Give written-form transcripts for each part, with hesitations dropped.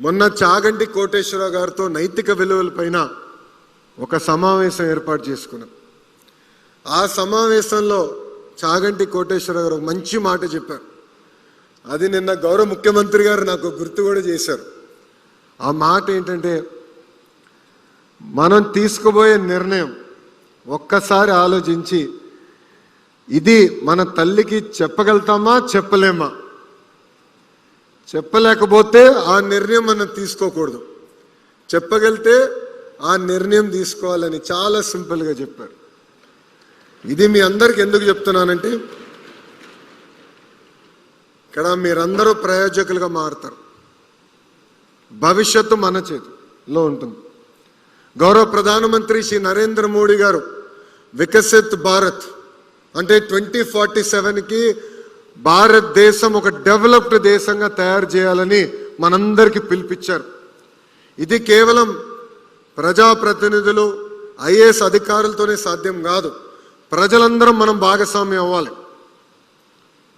మొన్న చాగంటి కోటేశ్వరరావు గారితో నైతిక విలువలపైన ఒక సమావేశం ఏర్పాటు చేసుకున్నాం. ఆ సమావేశంలో చాగంటి కోటేశ్వరరావు గారు మంచి మాట చెప్పారు. అది నిన్న గౌరవ ముఖ్యమంత్రి గారు నాకు గుర్తు కూడా చేశారు. ఆ మాట ఏంటంటే, మనం తీసుకుపోయే నిర్ణయం ఒక్కసారి ఆలోచించి ఇది మన తల్లికి చెప్పగలుగుతామా చెప్పలేమా, చెప్పలేకపోతే ఆ నిర్ణయం మనం తీసుకోకూడదు, చెప్పగలితే ఆ నిర్ణయం తీసుకోవాలని చాలా సింపుల్గా చెప్పారు. ఇది మీ అందరికి ఎందుకు చెప్తున్నానంటే, ఇక్కడ మీరందరూ ప్రయోజకులుగా మారుతారు. భవిష్యత్తు మన చేతిలో ఉంటుంది. గౌరవ ప్రధానమంత్రి శ్రీ నరేంద్ర మోడీ గారు వికసిత్ భారత్ అంటే 2047కి భారతదేశం ఒక డెవలప్డ్ దేశంగా తయారు చేయాలని మనందరికీ పిలిపించారు. ఇది కేవలం ప్రజాప్రతినిధులు ఐఏఎస్ అధికారులతోనే సాధ్యం కాదు. ప్రజలందరం మనం భాగస్వామ్యం అవ్వాలి,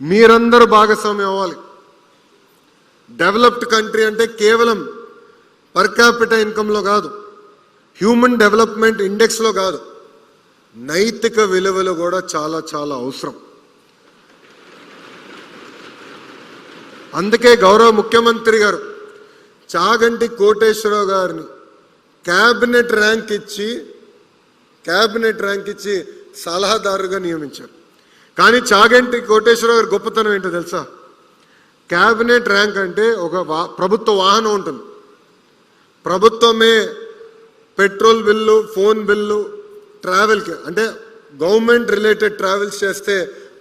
మీరందరూ భాగస్వామ్యం అవ్వాలి. డెవలప్డ్ కంట్రీ అంటే కేవలం పర్ క్యాపిటల్ ఇన్కంలో కాదు, హ్యూమన్ డెవలప్మెంట్ ఇండెక్స్లో కాదు, నైతిక విలువలు కూడా చాలా చాలా అవసరం. అందుకే గౌరవ ముఖ్యమంత్రి గారు చాగంటి కోటేశ్వరరావు గారిని క్యాబినెట్ ర్యాంక్ ఇచ్చి సలహాదారుగా నియమించారు. కానీ చాగంటి కోటేశ్వరరావు గారి గొప్పతనం ఏంటో తెలుసా? క్యాబినెట్ ర్యాంక్ అంటే ఒక ప్రభుత్వ వాహనం ఉంటుంది, ప్రభుత్వమే పెట్రోల్ బిల్లు, ఫోన్ బిల్లు, ట్రావెల్కి అంటే గవర్నమెంట్ రిలేటెడ్ ట్రావెల్స్ చేస్తే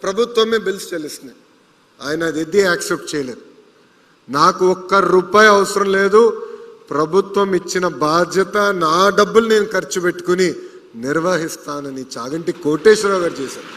ప్రభుత్వమే బిల్స్ చెల్లిస్తున్నాయి. ఆయన అది యాక్సెప్ట్ చేయలేదు. నాకు ₹1 అవసరం లేదు, ప్రభుత్వం ఇచ్చిన బాధ్యత నా డబ్బులు నేను ఖర్చు పెట్టుకుని నిర్వహిస్తానని చాగంటి కోటేశ్వరరావు గారు చేశారు.